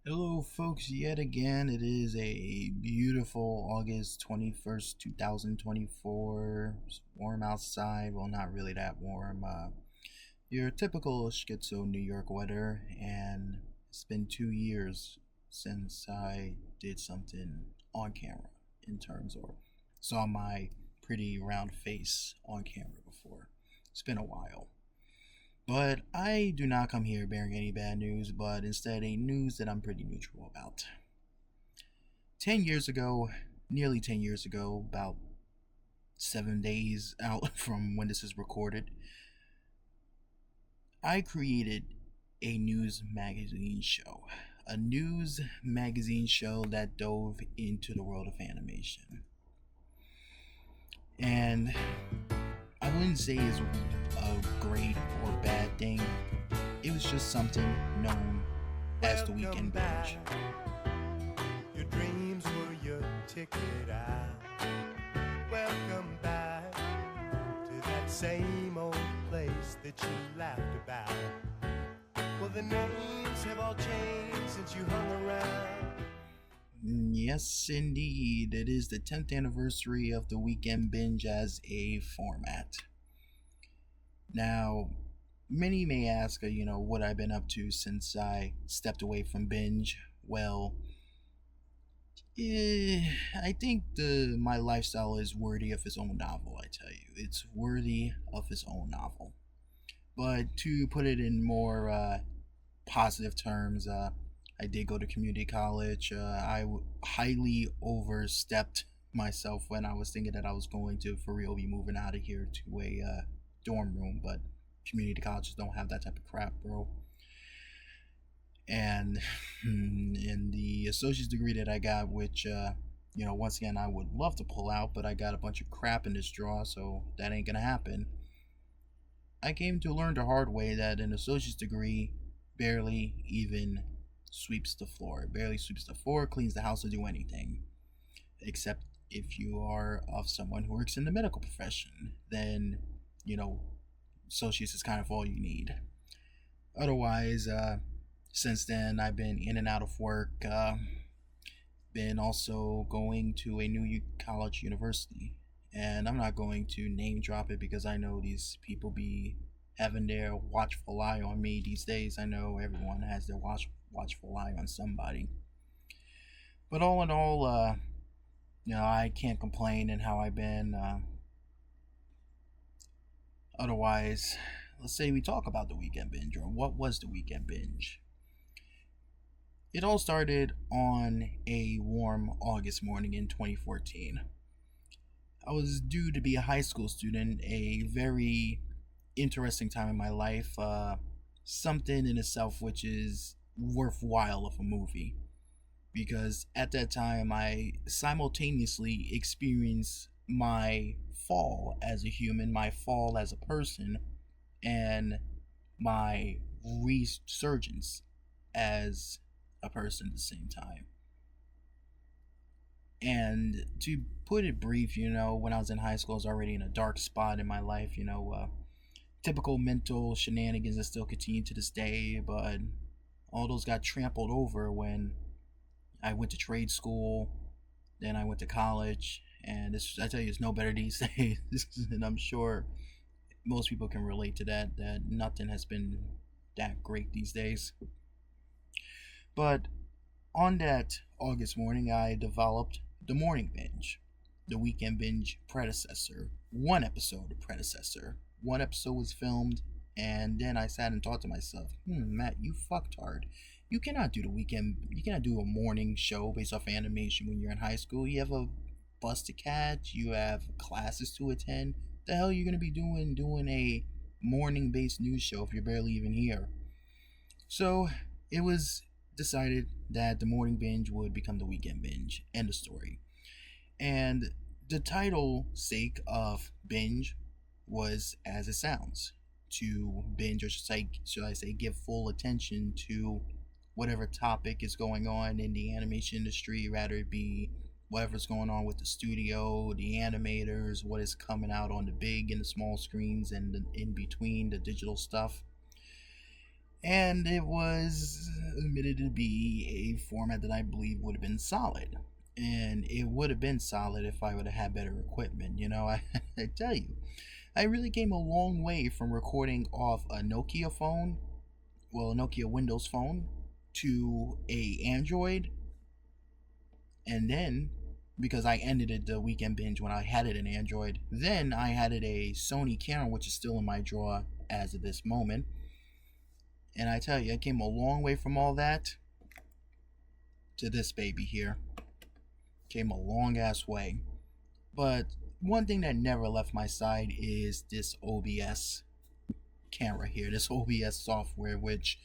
Hello, folks, yet again. It is a beautiful August 21st, 2024. It's warm outside. Well, not really that warm. Your typical schizo New York weather, and it's been 2 years since I did something on camera in terms or saw my pretty round face on camera before. It's been a while. But I do not come here bearing any bad news, but instead a news that I'm pretty neutral about. 10 years ago, nearly 10 years ago, about 7 days out from when this is recorded, I created a news magazine show. A news magazine show that dove into the world of animation. And I wouldn't say it's a great or bad thing. It was just something known as the Weekend Binge. Your dreams were your ticket out. Welcome back to that same old place that you laughed about. Well, the names have all changed since you hung around. Yes, indeed. It is the 10th anniversary of the Weekend Binge as a format. Now, many may ask, what I've been up to since I stepped away from Binge. Well, I think my lifestyle is worthy of its own novel, I tell you. It's worthy of its own novel. But to put it in more positive terms, I did go to community college. Highly overstepped myself when I was thinking that I was going to, for real, be moving out of here to a dorm room, but community colleges don't have that type of crap, bro. And in the associate's degree that I got, which once again I would love to pull out, but I got a bunch of crap in this drawer, so that ain't gonna happen. I came to learn the hard way that an associate's degree barely even sweeps the floor. It barely sweeps the floor, cleans the house, or do anything. Except if you are of someone who works in the medical profession, then, associates is kind of all you need. Otherwise, since then, I've been in and out of work. Been also going to a new college university. And I'm not going to name drop it because I know these people be having their watchful eye on me these days. I know everyone has their watchful eye on somebody. But all in all, I can't complain in how I've been. Otherwise, let's say we talk about the Weekend Binge, or what was the Weekend Binge. It all started on a warm August morning in 2014. I was due to be a high school student, a very interesting time in my life, something in itself which is worthwhile of a movie. Because at that time, I simultaneously experienced my fall as a human, my fall as a person, and my resurgence as a person at the same time. And to put it brief, when I was in high school, I was already in a dark spot in my life, typical mental shenanigans that still continue to this day, but all those got trampled over when I went to trade school, then I went to college, and I tell you, it's no better these days. And I'm sure most people can relate to that nothing has been that great these days. But on that August morning, I developed the morning binge, the weekend binge predecessor, one episode predecessor. One episode was filmed, and then I sat and thought to myself, Matt, you fucked hard. You cannot do you cannot do a morning show based off animation when you're in high school. You have a bus to catch, you have classes to attend. The hell are you gonna be doing a morning based news show if you're barely even here? So it was decided that the morning binge would become the weekend binge. End of story. And the title sake of binge was as it sounds, to binge, or should I say give full attention to whatever topic is going on in the animation industry, rather it be whatever's going on with the studio, the animators, what is coming out on the big and the small screens, and in between the digital stuff. And it was admitted to be a format that I believe would have been solid. And it would have been solid if I would have had better equipment. I tell you, I really came a long way from recording off a Nokia phone, well, a Nokia Windows phone, to a Android, and then because I ended it the weekend binge when I had it in Android, then I had it a Sony camera, which is still in my drawer as of this moment. And I tell you, I came a long way from all that to this baby here. Came a long ass way. But one thing that never left my side is this OBS camera here, this OBS software, which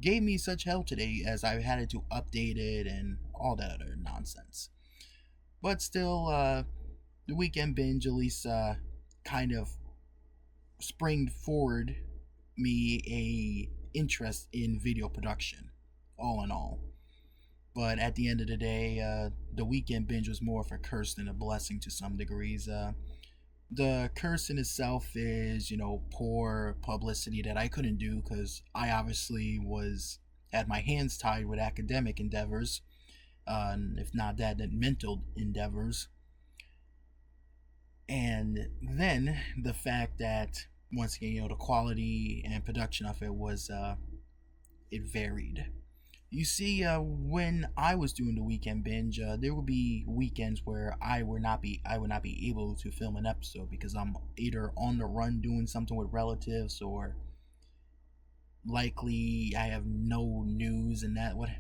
gave me such hell today as I had to update it and all that other nonsense. But still, the weekend binge at least kind of springed forward me a interest in video production, all in all. But at the end of the day, the weekend binge was more of a curse than a blessing to some degrees. The curse in itself is, poor publicity that I couldn't do because I obviously had my hands tied with academic endeavors, if not that, then mental endeavors. And then the fact that once again, the quality and production of it was it varied. You see, when I was doing the weekend binge, there would be weekends where I would not be able to film an episode because I'm either on the run doing something with relatives, or likely I have no news, and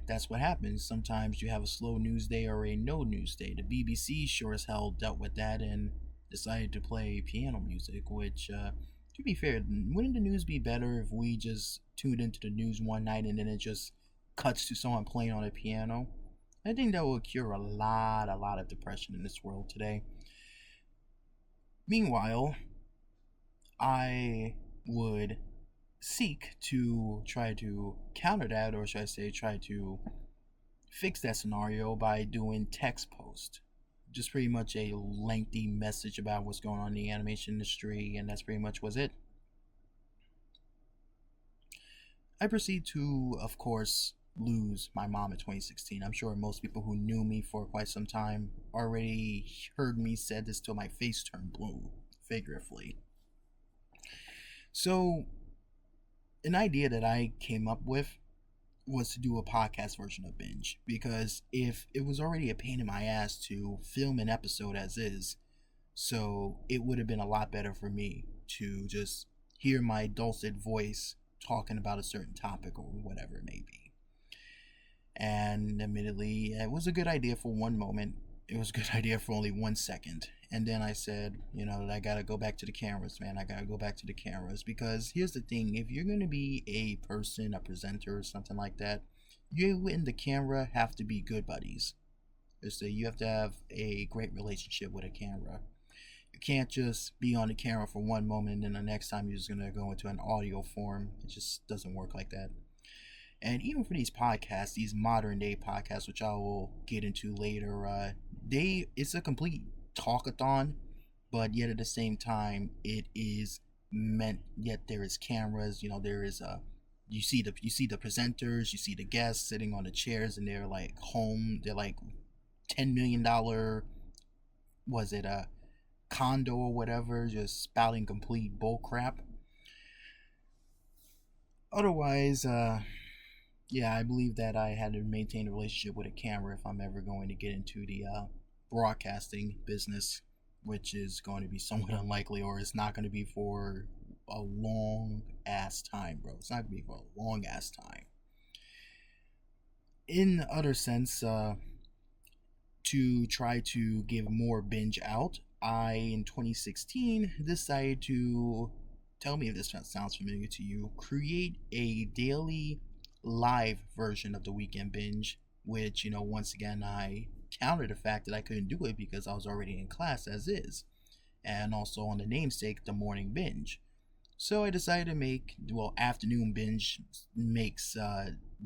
that's what happens. Sometimes you have a slow news day or a no news day. The BBC sure as hell dealt with that and decided to play piano music, which, to be fair, wouldn't the news be better if we just tuned into the news one night and then it just cuts to someone playing on a piano? I think that will cure a lot of depression in this world today. Meanwhile, I would seek to try to counter that, or should I say, try to fix that scenario by doing text post. Just pretty much a lengthy message about what's going on in the animation industry, and that's pretty much was it. I proceed to, of course, lose my mom in 2016. I'm sure most people who knew me for quite some time already heard me said this till my face turned blue, figuratively. So, an idea that I came up with was to do a podcast version of Binge, because if it was already a pain in my ass to film an episode as is, so it would have been a lot better for me to just hear my dulcet voice talking about a certain topic or whatever it may be. And admittedly, it was a good idea for one moment. It was a good idea for only 1 second. And then I said, I gotta go back to the cameras, man. I gotta go back to the cameras. Because here's the thing, if you're gonna be a person, a presenter, or something like that, you and the camera have to be good buddies. So you have to have a great relationship with a camera. You can't just be on the camera for one moment and then the next time you're just gonna go into an audio form. It just doesn't work like that. And even for these podcasts, these modern day podcasts, which I will get into later, it's a complete talkathon, but yet at the same time, it is meant. Yet there is cameras. There is you see the presenters, you see the guests sitting on the chairs, and they're like home. They're like $10 million. Was it a condo or whatever? Just spouting complete bull crap. Otherwise, yeah, I believe that I had to maintain a relationship with a camera if I'm ever going to get into the broadcasting business, which is going to be somewhat unlikely, or it's not going to be for a long ass time, bro. It's not going to be for a long ass time. In the other sense, to try to give more binge out, I, in 2016, decided to, tell me if this sounds familiar to you, create a daily live version of the weekend binge, which, once again, I countered the fact that I couldn't do it because I was already in class as is, and also on the namesake, the morning binge. So I decided to make, afternoon binge makes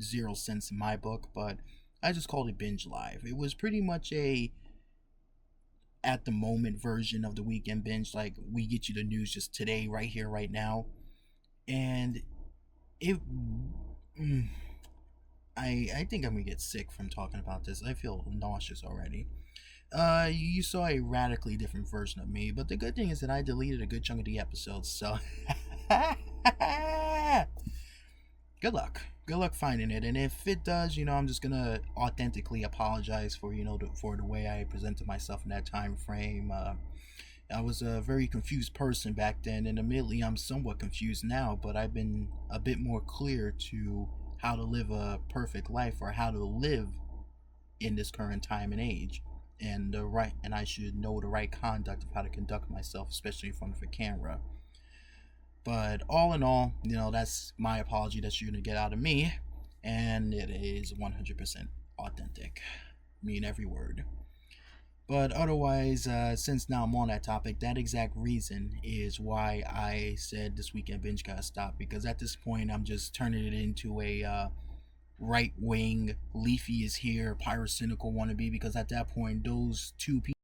zero sense in my book, but I just called it Binge Live. It was pretty much a at the moment version of the weekend binge, like we get you the news just today, right here, right now. And it Mm, I think I'm gonna get sick from talking about this. I feel nauseous already. You saw a radically different version of me, but the good thing is that I deleted a good chunk of the episodes, so good luck. Good luck finding it, and if it does, I'm just gonna authentically apologize for for the way I presented myself in that time frame. I was a very confused person back then, and admittedly, I'm somewhat confused now. But I've been a bit more clear to how to live a perfect life, or how to live in this current time and age, and I should know the right conduct of how to conduct myself, especially in front of a camera. But all in all, that's my apology that you're gonna get out of me, and it is 100% authentic. Mean every word. But otherwise, since now I'm on that topic, that exact reason is why I said this weekend binge gotta stop. Because at this point, I'm just turning it into a right wing, Leafy is here, pyrocynical wannabe. Because at that point, those two people